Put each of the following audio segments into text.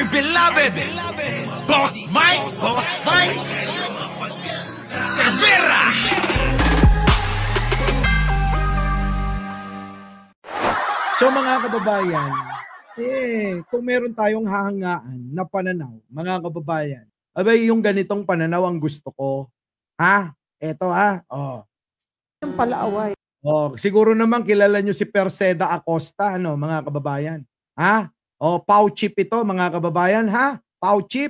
my beloved Boss Mike Cervera. So mga kababayan, kung meron tayong hahangaan na pananaw, mga kababayan, abay yung ganitong pananaw ang gusto ko. Ha? Eto ha? Yung palaaway. Siguro naman kilala nyo si Perseda Acosta, ano, mga kababayan. Ha? Pau Chip ito, mga kababayan, ha? Pau Chip.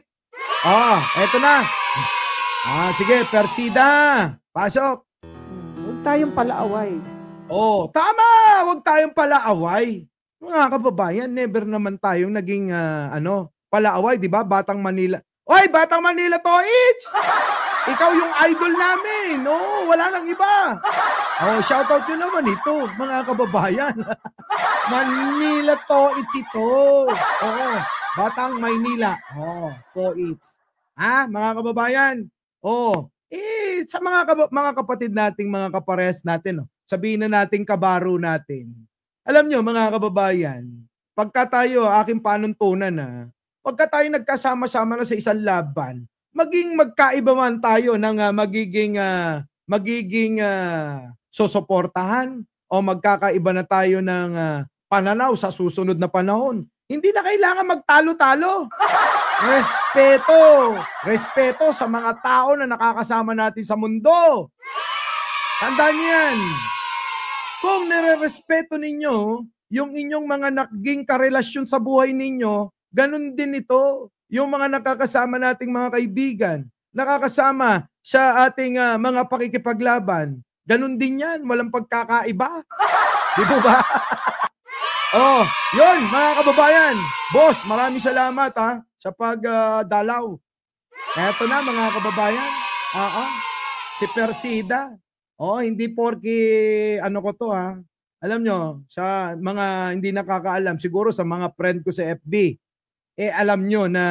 Eto na. Sige, Persida. Pasok. Huwag tayong palaaway. Tama! Huwag tayong palaaway. Mga kababayan, never naman tayong naging palaaway, di ba? Batang Manila. Oy, Batang Manila Toits! Ikaw yung idol namin. Wala nang iba. Shoutout nyo naman ito, mga kababayan. Manila Toits ito. Batang Maynila. Toits. Mga kababayan. Sa mga kapatid nating, mga kapares natin, sabihin na nating kabaro natin. Alam nyo, mga kababayan, pagka tayo, aking panuntunan pagka tayo nagkasama-sama na sa isang laban, maging magkaiba man tayo ng magiging susuportahan o magkakaiba na tayo ng pananaw sa susunod na panahon. Hindi na kailangan magtalo-talo. Respeto sa mga tao na nakakasama natin sa mundo. Tandaan niyo yan. Kung nire-respeto ninyo yung inyong mga naging karelasyon sa buhay ninyo, ganun din ito. Yung mga nakakasama nating mga kaibigan, nakakasama sa ating mga pakikipaglaban, ganun din yan. Walang pagkakaiba. Di ba? Yun, mga kababayan. Boss, maraming salamat sa pagdalaw. Eto na, mga kababayan. Si Persida. Hindi porke ko to Alam nyo, sa mga hindi nakakaalam, siguro sa mga friend ko sa FB, alam nyo na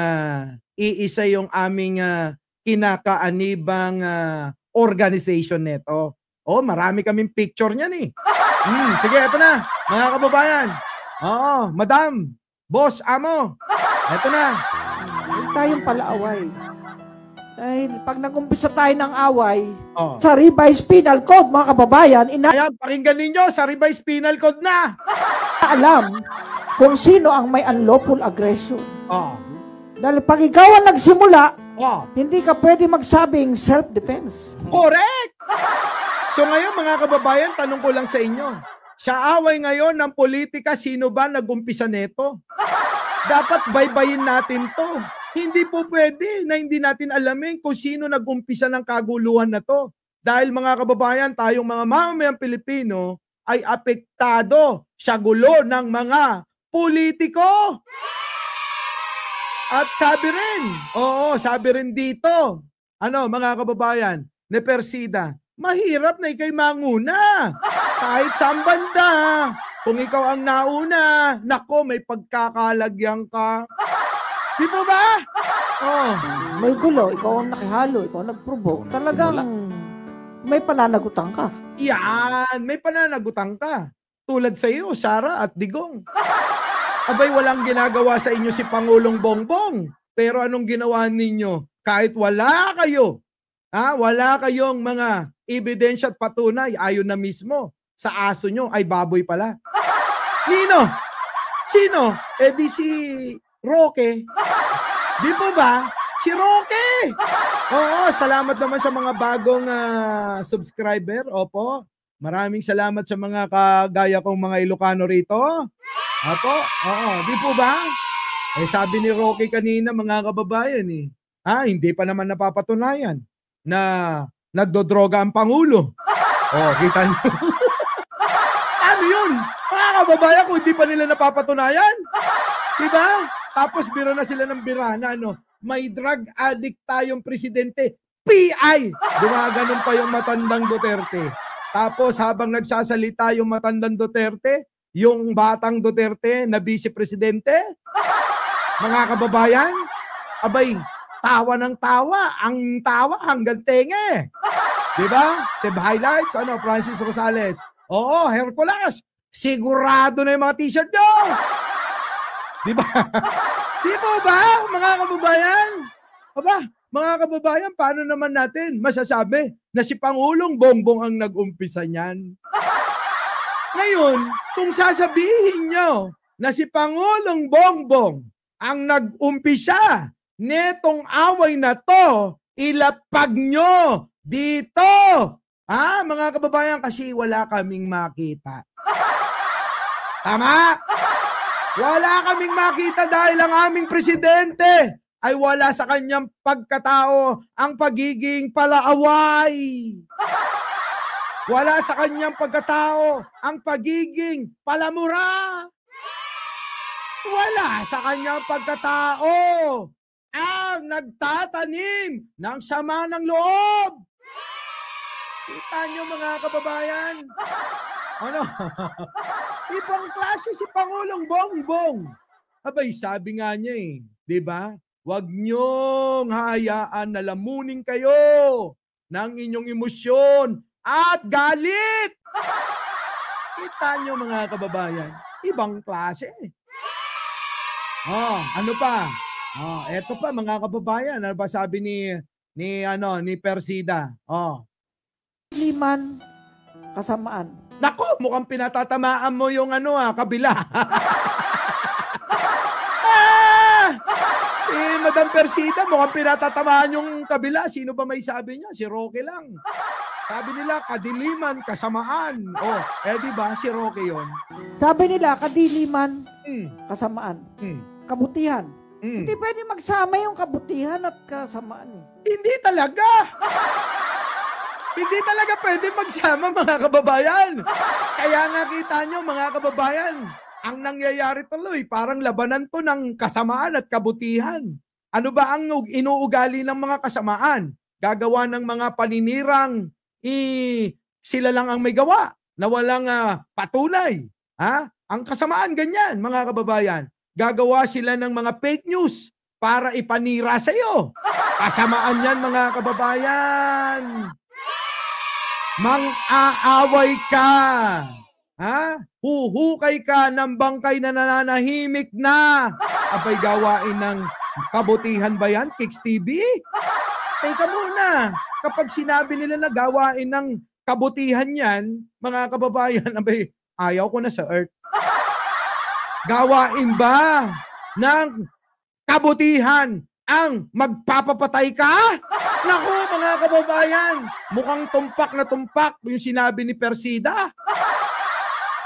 iisa yung aming kinakaanibang organization neto. Marami kaming picture niyan Sige, eto na, mga kababayan. Madam, boss, amo. Eto na. Huwag tayong palaaway. Dahil pag nag-umpisa tayo ng away, sa revised penal code, mga kababayan, Ayan, pakinggan ninyo, sa revised penal code na. Alam kung sino ang may unlawful aggression. Dahil pag ikaw ang nagsimula, hindi ka pwede magsabing self-defense. Correct! So ngayon, mga kababayan, tanong ko lang sa inyo, sa away ngayon ng politika, sino ba nag-umpisa neto? Dapat baybayin natin to. Hindi po pwede na hindi natin alamin kung sino nag-umpisa ng kaguluhan na to. Dahil mga kababayan, tayong mga mamamayang Pilipino ay apektado sa gulo ng mga politiko. At sabi rin dito, mga kababayan, ni Persida, mahirap na ikay manguna. Kahit saan banda. Kung ikaw ang nauna, nako, may pagkakalagyan ka. Di ba ba? May gulo, ikaw ang nakihalo, ikaw ang nag-provoke. Talagang may pananagutan ka. Yan, may pananagutan ka. Tulad sa iyo, Sara at Digong. Abay, walang ginagawa sa inyo si Pangulong Bongbong. Pero anong ginawa ninyo? Kahit wala kayo, wala kayong mga ebidensya at patunay, ayon na mismo sa aso nyo ay baboy pala. Nino? Sino? Di si Roque. Di po ba? Si Roque. Salamat naman sa mga bagong subscriber. Opo. Maraming salamat sa mga kagaya kong mga Ilocano rito. Opo. Di po ba? Sabi ni Roque kanina, mga kababayan hindi pa naman napapatunayan na nagdodroga ang Pangulo. Kita niyo. Ano yun? Mga kababayan, kung hindi pa nila napapatunayan. Diba? Tapos biro na sila ng birana, may drug addict tayong presidente, PI! Gumaganon pa yung matandang Duterte. Tapos habang nagsasalita yung matandang Duterte, yung batang Duterte na vice-presidente, mga kababayan, abay, tawa ng tawa, ang tawa hanggang tenge. Diba? Save highlights, Francis Rosales. Hercules, sigurado na yung mga t-shirt nyo. Diba? Di po ba, mga kababayan? Aba, mga kababayan, paano naman natin masasabi na si Pangulong Bongbong ang nag-umpisa niyan? Ngayon, kung sasabihin nyo na si Pangulong Bongbong ang nag-umpisa netong away na to, ilapag nyo dito. Mga kababayan, kasi wala kaming makita. Tama? Wala kaming makita dahil ang aming presidente ay wala sa kanyang pagkatao ang pagiging palaaway. Wala sa kanyang pagkatao ang pagiging palamura. Wala sa kanyang pagkatao ang nagtatanim ng sama ng loob. Kita nyo mga kababayan? Ano? Ibang klase si Pangulong Bongbong. Abay, sabi nga niya di ba? Huwag niyong hayaan na lamunin kayo ng inyong emosyon at galit. Kita nyo mga kababayan, ibang klase. Ano pa? Eto pa mga kababayan, ano ba sabi ni Persida? Liman kasamaan. Nako, mukhang pinatatamaan mo yung kabila. Si Madam Persida, mukhang pinatatamaan yung kabila. Sino ba may sabi niya? Si Roque lang. Sabi nila, kadiliman, kasamaan. Di ba? Si Roque yun. Sabi nila, kadiliman, kasamaan. Kabutihan. Hindi pwede magsama yung kabutihan at kasamaan. Hindi talaga. Hindi talaga pwede magsama mga kababayan. Kaya nga kita nyo mga kababayan, ang nangyayari tuloy, parang labanan to ng kasamaan at kabutihan. Ano ba ang inuugali ng mga kasamaan? Gagawa ng mga paninirang sila lang ang may gawa na walang patunay. Ang kasamaan ganyan mga kababayan. Gagawa sila ng mga fake news para ipanira sa iyo. Kasamaan yan mga kababayan. Mang-aaway ka. Huhukay ka ng bangkay na nananahimik na. Abay, gawain ng kabutihan ba yan? Kicks TV? Teka muna. Kapag sinabi nila na gawain ng kabutihan yan, mga kababayan, abay, ayaw ko na sa earth. Gawain ba ng kabutihan ang magpapapatay ka? Naku, mga kababayan, mukhang tumpak na tumpak yung sinabi ni Persida.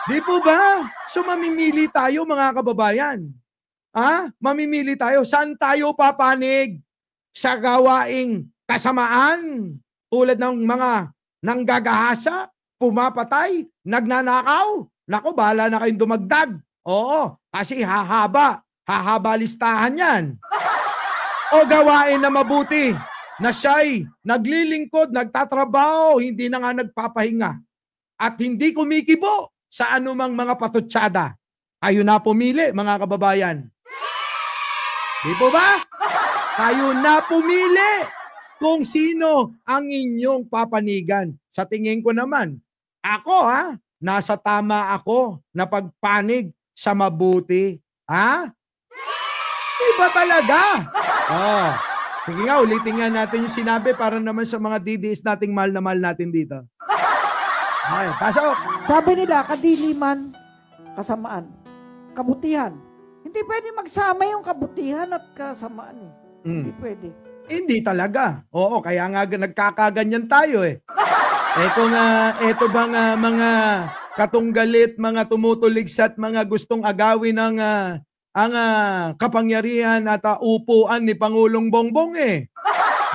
Di po ba? So mamimili tayo mga kababayan. Mamimili tayo. Saan tayo papanig? Sa gawaing kasamaan? Tulad ng mga nanggagahasa, pumapatay, nagnanakaw? Naku, bahala na kayong dumagdag. Oo, kasi hahaba listahan yan. O gawain na mabuti na siya'y naglilingkod, nagtatrabaho, hindi na nga nagpapahinga at hindi kumikibo sa anumang mga patutsada. Kayo na pumili, mga kababayan. Di po ba? Kayo na pumili kung sino ang inyong papanigan. Sa tingin ko naman, ako nasa tama ako na pagpanig sa mabuti. Iba talaga. Sige nga, ulitin nga natin yung sinabi para naman sa mga DDS nating mahal na mahal natin dito. Ay, pasok. Sabi nila, kadiliman, kasamaan, kabutihan. Hindi pwede magsama yung kabutihan at kasamaan. Hindi pwede. Hindi talaga. Oo, kaya nga nagkakaganyan tayo Kung eto bang mga katunggalit, mga tumutuligsat, mga gustong agawin ng ang kapangyarihan at upuan ni Pangulong Bongbong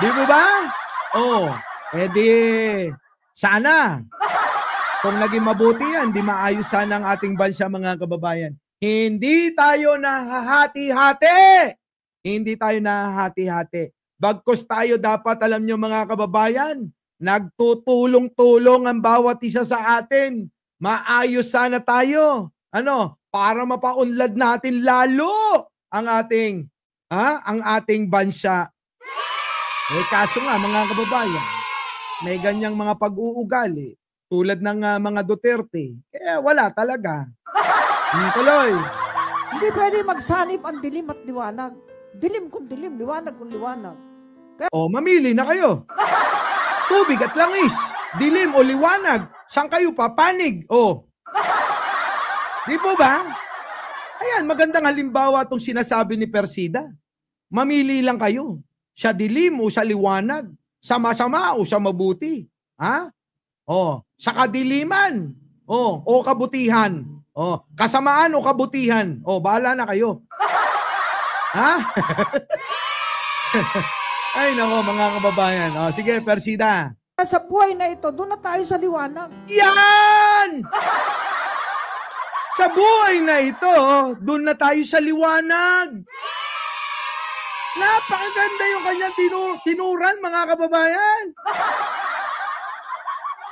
Di mo ba? Sana. Kung naging mabuti yan, di maayos sana ang ating bansa mga kababayan. Hindi tayo nahahati-hati. Hindi tayo nahahati-hati. Bagkus tayo dapat, alam nyo mga kababayan, nagtutulong-tulong ang bawat isa sa atin. Maayos sana tayo. Para mapaunlad natin lalo ang ating bansa. Kaso nga mga kababayan, may ganyang mga pag-uugali tulad ng mga Duterte. Kaya wala talaga. Tuloy. Hindi pwede magsanib ang dilim at liwanag. Dilim kung dilim, liwanag kung liwanag. Mamili na kayo. Tubig at langis, dilim o liwanag, saan kayo papanig? Di po ba? Ayan, magandang halimbawa itong sinasabi ni Persida. Mamili lang kayo. Sa dilim o sa liwanag, sa masama o sa mabuti. Ha? Sa kadiliman o kabutihan. Kasamaan o kabutihan. Bahala na kayo. Ha? Ay nako mga kababayan. Sige, Persida. Sa buhay na ito, doon na tayo sa liwanag. Yan! Sa buhay na ito, doon na tayo sa liwanag. Napakaganda yung kanyang tinuran, mga kababayan.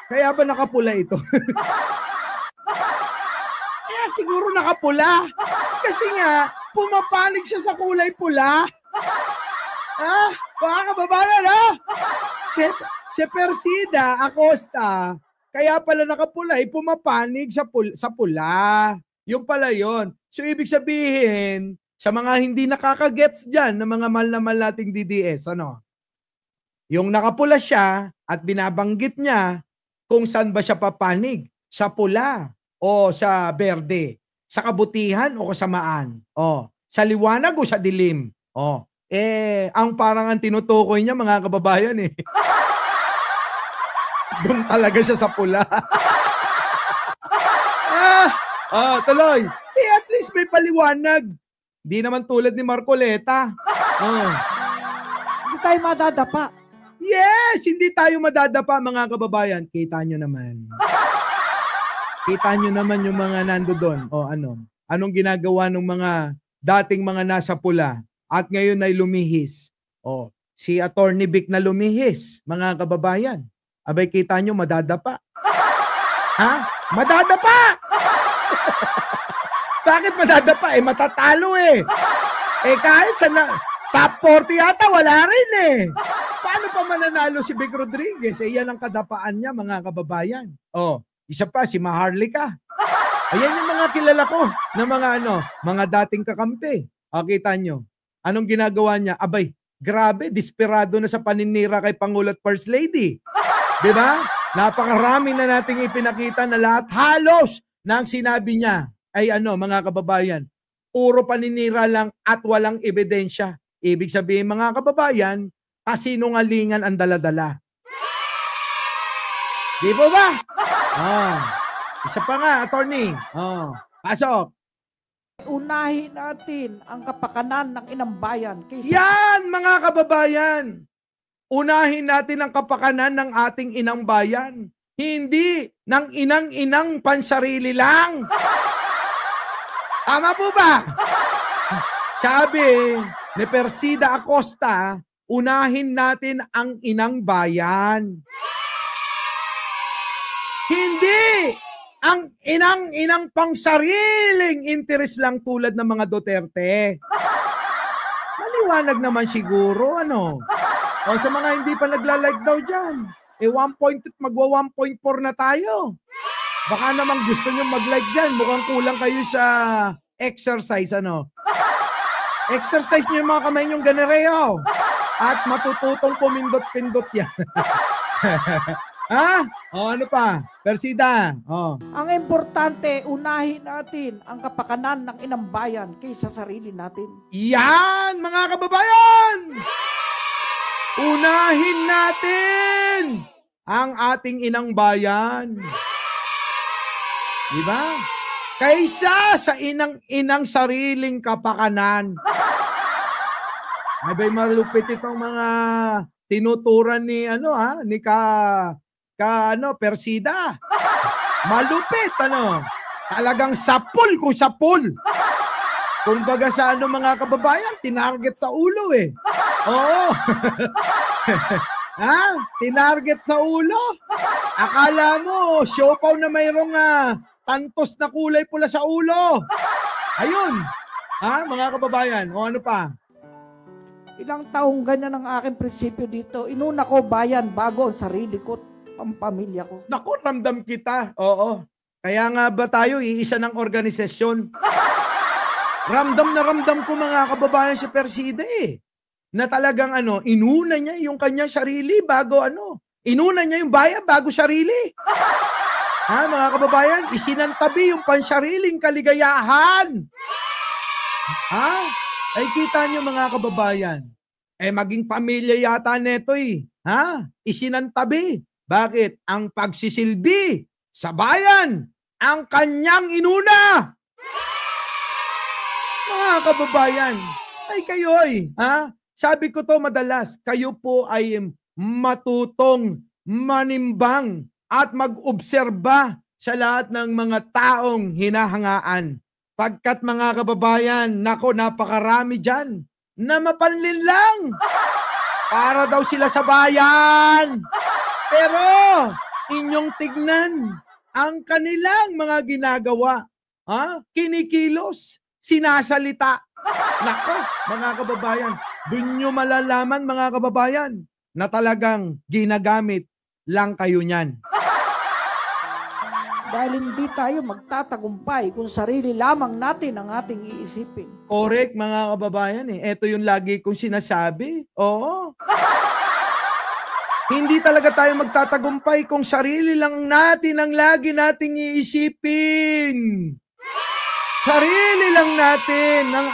Kaya ba nakapula ito? Kaya siguro nakapula. Kasi nga, pumapanig siya sa kulay pula. Mga kababayan, si Persida Acosta, kaya pala nakapula, pumapanig sa pula. Yung pala yun. So, ibig sabihin, sa mga hindi nakakagets dyan, na mga mahal na mahal nating DDS, yung nakapula siya at binabanggit niya kung saan ba siya papanig, sa pula o sa berde, sa kabutihan o kasamaan, sa liwanag o sa dilim. Ang parang ang tinutukoy niya, mga kababayan, doon talaga siya sa pula. Tuloy. At least may paliwanag. Di naman tulad ni Marcoleta. Hindi tayo madadapa. Yes, hindi tayo madadapa, mga kababayan. Kita nyo naman. Kita nyo naman yung mga nando doon. Anong ginagawa ng mga dating mga nasa pula at ngayon ay lumihis. Si Attorney Vic na lumihis, mga kababayan. Abay, kita nyo, madadapa. Ha? Madadapa! Bakit madadapa? Matatalo kahit sa top 40 yata, wala rin Paano pa mananalo si Vic Rodriguez? Yan ang kadapaan niya, mga kababayan. Isa pa, si Maharlika. Ayan yung mga kilala ko na mga dating kakampi. Kita nyo. Anong ginagawa niya? Abay, grabe, desperado na sa paninira kay Pangulo at First Lady. Diba? Napakarami na nating ipinakita na lahat halos na ang sinabi niya ay mga kababayan, puro paninira lang at walang ebidensya. Ibig sabihin, mga kababayan, kasinungalingan ang daladala. Di ba ba? Isa pa nga, attorney. Pasok. Unahin natin ang kapakanan ng inang bayan. Yan, mga kababayan. Unahin natin ang kapakanan ng ating inang bayan. Hindi ng inang-inang pansarili lang. Tama po ba? Sabi ni Persida Acosta, unahin natin ang inang bayan. Hindi ang inang-inang pangsariling interes lang tulad ng mga Duterte. Maliwanag naman siguro, sa mga hindi pa nagla-like daw dyan. 1.8 magwa 1.4 na tayo. Baka naman gusto nyo mag-like dyan. Mukhang kulang kayo sa exercise, Exercise nyo yung mga kamay nyong ganereo. At matututong pumindot-pindot yan. Ano pa? Persida. Ang importante, unahin natin ang kapakanan ng inang bayan kaysa sarili natin. Yan, mga kababayan! Unahin natin ang ating inang bayan. Diba? Kaysa sa inang sariling kapakanan. Abay, malupit itong mga tinuturan ni Persida. Malupit, Talagang sapul kung sapul. Kung baga sa mga kababayan, tinarget sa ulo Oo. Tinarget sa ulo. Akala mo, siopaw na mayroong tantos na kulay pula sa ulo. Ayun. Mga kababayan, ano pa? Ilang taong ganyan ang aking prinsipyo dito. Inuna ko bayan bago ang sarili ko, pamilya ko. Naku, ramdam kita. Oo. Kaya nga ba tayo iisa ng organisasyon? Ramdam na ramdam ko mga kababayan si Persida na talagang inuna niya yung kanyang sarili bago inuna niya yung bayan bago sarili. Ha, mga kababayan, isinantabi yung pansariling kaligayahan. Ha? Ay kita niyo mga kababayan, maging pamilya yata neto ha? Isinantabi. Bakit? Ang pagsisilbi sa bayan ang kanyang inuna. Mga kababayan, ay kayo'y, ha? Sabi ko to madalas, kayo po ay matutong manimbang at mag-obserba sa lahat ng mga taong hinahangaan. Pagkat mga kababayan, nako napakarami dyan na mapanlin lang para daw sila sa bayan. Pero inyong tignan ang kanilang mga ginagawa. Ha? Kinikilos, sinasalita. Nako, mga kababayan, dun nyo malalaman mga kababayan na talagang ginagamit lang kayo niyan. Dahil hindi tayo magtatagumpay kung sarili lamang natin ang ating iisipin. Correct mga kababayan Ito yung lagi kong sinasabi. Oo. Hindi talaga tayo magtatagumpay kung sarili lang natin ang lagi nating iisipin. Sarili lang natin ang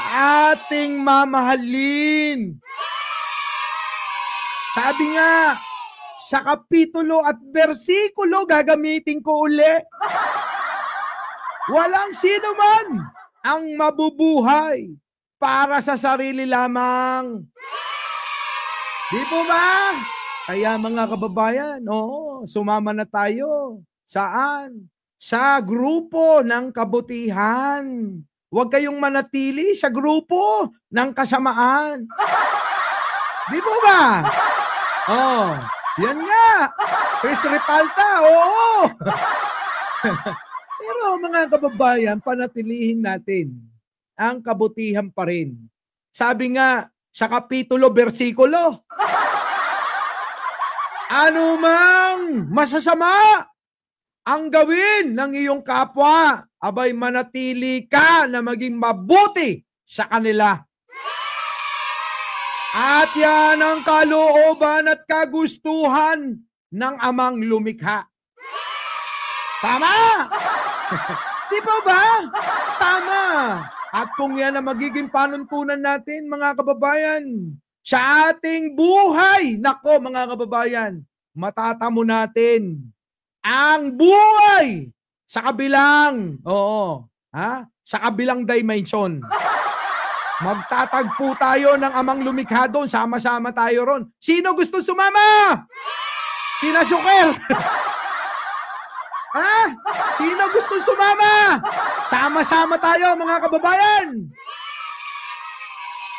ating mamahalin. Sabi nga, sa kapitulo at bersikulo gagamitin ko uli. Walang sino man ang mabubuhay para sa sarili lamang. Di po ba? Kaya mga kababayan, sumama na tayo. Saan? Sa grupo ng kabutihan. Huwag kayong manatili sa grupo ng kasamaan. Di po ba? Yan nga. Chris Repalta, oo. Pero mga kababayan, panatilihin natin ang kabutihan pa rin. Sabi nga sa kapitulo, bersikulo, ano mang masasama ang gawin ng iyong kapwa, abay manatili ka na maging mabuti sa kanila. At yan ang kalooban at kagustuhan ng amang lumikha. Tama! Di ba ba? Tama! At kung yan ang magiging panuntunan natin, mga kababayan, sa ating buhay, nako mga kababayan, matatamo natin ang buhay sa kabilang, sa kabilang dimension. Magtatagpo tayo ng amang lumikha doon, sama-sama tayo ron. Sino gusto sumama? Sina Suker? Ha? Sino gusto sumama? Sama-sama tayo mga kababayan.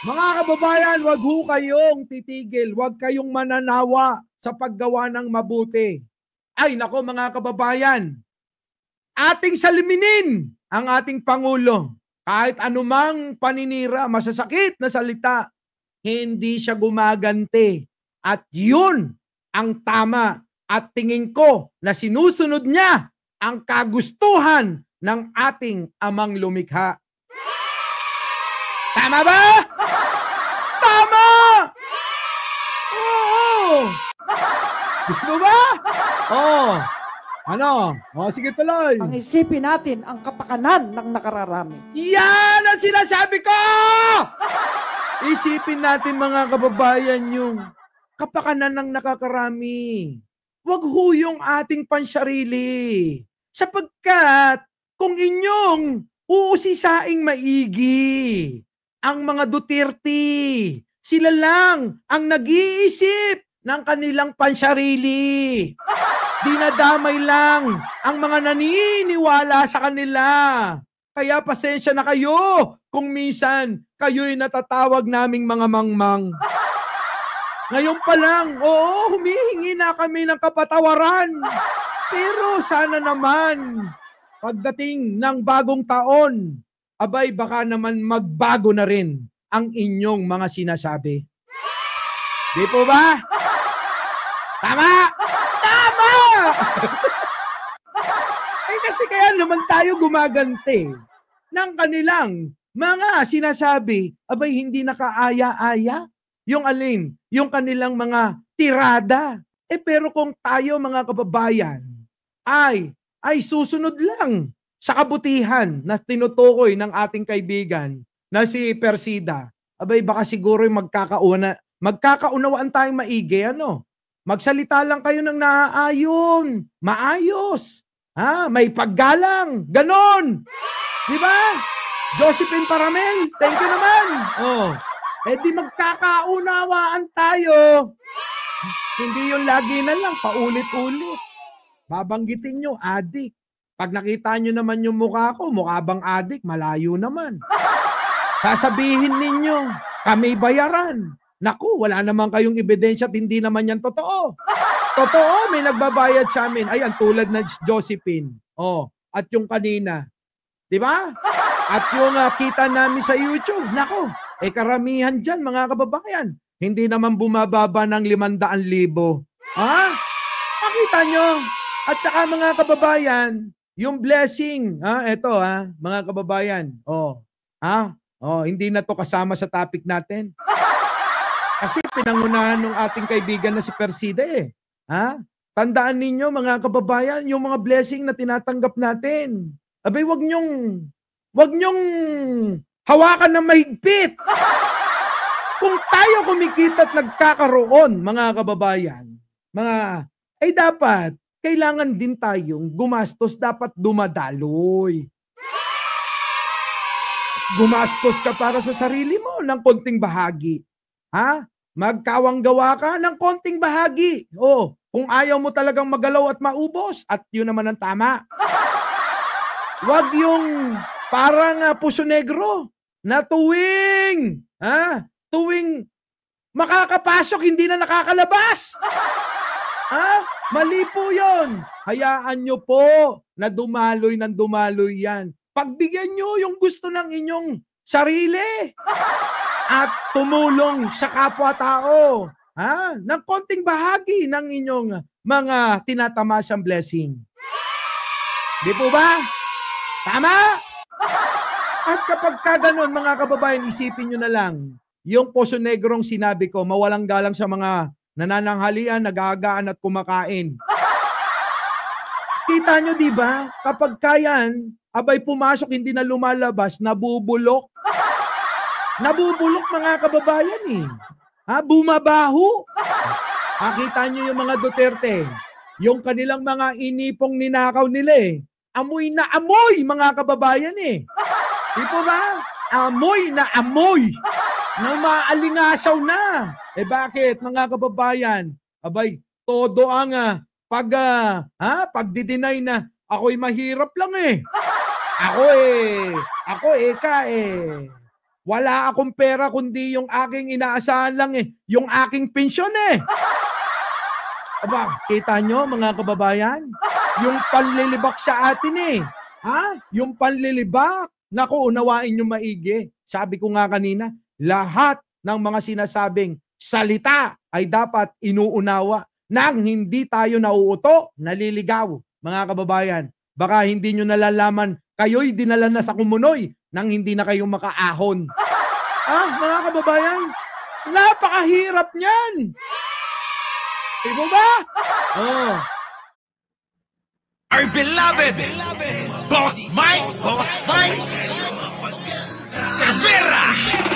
Mga kababayan, wag ho kayong titigil, wag kayong mananawa sa paggawa ng mabuti. Ay nako mga kababayan, ating saliminin ang ating Pangulo. Kahit anumang paninira, masasakit na salita, hindi siya gumagante. At yun ang tama. At tingin ko na sinusunod niya ang kagustuhan ng ating amang lumikha. Tama ba? Tama! Oo! Gusto ba? Oo. Ano? Sige tuloy. Ang isipin natin ang kapakanan ng nakararami. Yan ang sinasabi ko! Isipin natin mga kababayan yung kapakanan ng nakakarami. Huwag ho yung ating pansarili. Sapagkat kung inyong uusisaing maigi ang mga Duterte, sila lang ang nag-iisip ng kanilang pansarili. Dinadamay lang ang mga naniniwala sa kanila. Kaya pasensya na kayo kung minsan kayo'y natatawag naming mga mangmang. Ngayon pa lang, humihingi na kami ng kapatawaran. Pero sana naman, pagdating ng bagong taon, abay baka naman magbago na rin ang inyong mga sinasabi. Di po ba? Tama! Tama! Kasi kaya naman tayo gumagante ng kanilang mga sinasabi, abay hindi nakaaya-aya. Yung alin, yung kanilang mga tirada. Pero kung tayo mga kababayan ay susunod lang sa kabutihan na tinutukoy ng ating kaibigan na si Persida, abay baka siguro magkakaunawaan tayong maigi, ano? Magsalita lang kayo ng naaayon, maayos, may paggalang, ganon. Di ba? Josephine Paramel, thank you naman. Di magkakaunawaan tayo. Hindi yung lagi na lang, paulit-ulit. Babanggitin nyo, adik. Pag nakita nyo naman yung mukha ko, mukha bang adik? Malayo naman. Sasabihin ninyo, kami bayaran. Naku, wala naman kayong ebidensya at hindi naman yan totoo. Totoo, may nagbabayad sa amin. Ayan, tulad na Josephine. At yung kanina. Di ba? At yung kita namin sa YouTube. Naku, karamihan dyan, mga kababayan. Hindi naman bumababa ng 500,000. Makita nyo. At saka mga kababayan, yung blessing, mga kababayan, hindi na to kasama sa topic natin. Kasi pinangunahan ng ating kaibigan na si Persida Tandaan ninyo mga kababayan, yung mga blessing na tinatanggap natin. Abay, wag nyong hawakan ng mahigpit. Kung tayo kumikita at nagkakaroon, mga kababayan, dapat, kailangan din tayong gumastos, dapat dumadaloy. Gumastos ka para sa sarili mo ng konting bahagi. Magkawang-gawa ka ng konting bahagi. Kung ayaw mo talagang magalaw at maubos, at yun naman ang tama. Wag yung parang puso negro na tuwing makakapasok, hindi na nakakalabas. Mali po yun. Hayaan nyo po na dumaloy ng dumaloy yan. Pagbigyan nyo yung gusto ng inyong sarili at tumulong sa kapwa-tao ng konting bahagi ng inyong mga tinatamasang blessing. Di po ba? Tama? At kapag kaganon, mga kababayan, isipin nyo na lang, yung Poso Negrong sinabi ko, mawalang galang sa mga nanananghalian, nagagaan at kumakain. Kita nyo, di ba? Kapag kayan, abay pumasok, hindi na lumalabas, nabubulok. Nabubulok, mga kababayan bumabaho. Kita nyo yung mga Duterte, yung kanilang mga inipong ninakaw nila amoy na amoy, mga kababayan Di po ba? Amoy na amoy. Na maalingasaw na. Bakit, mga kababayan? Abay, todo ang pagdi-deny na ako'y mahirap lang wala akong pera kundi yung aking inaasahan lang yung aking pensyon Aba, kita nyo, mga kababayan? Yung panlilibak sa atin Yung panlilibak. Naku, unawain nyo maigi. Sabi ko nga kanina, lahat ng mga sinasabing salita ay dapat inuunawa nang hindi tayo nauuto, naliligaw. Mga kababayan, baka hindi nyo nalalaman, kayo'y dinala na sa kumunoy nang hindi na kayo makaahon. Mga kababayan, napakahirap niyan. Diba ba? Our beloved Boss Mike Severa.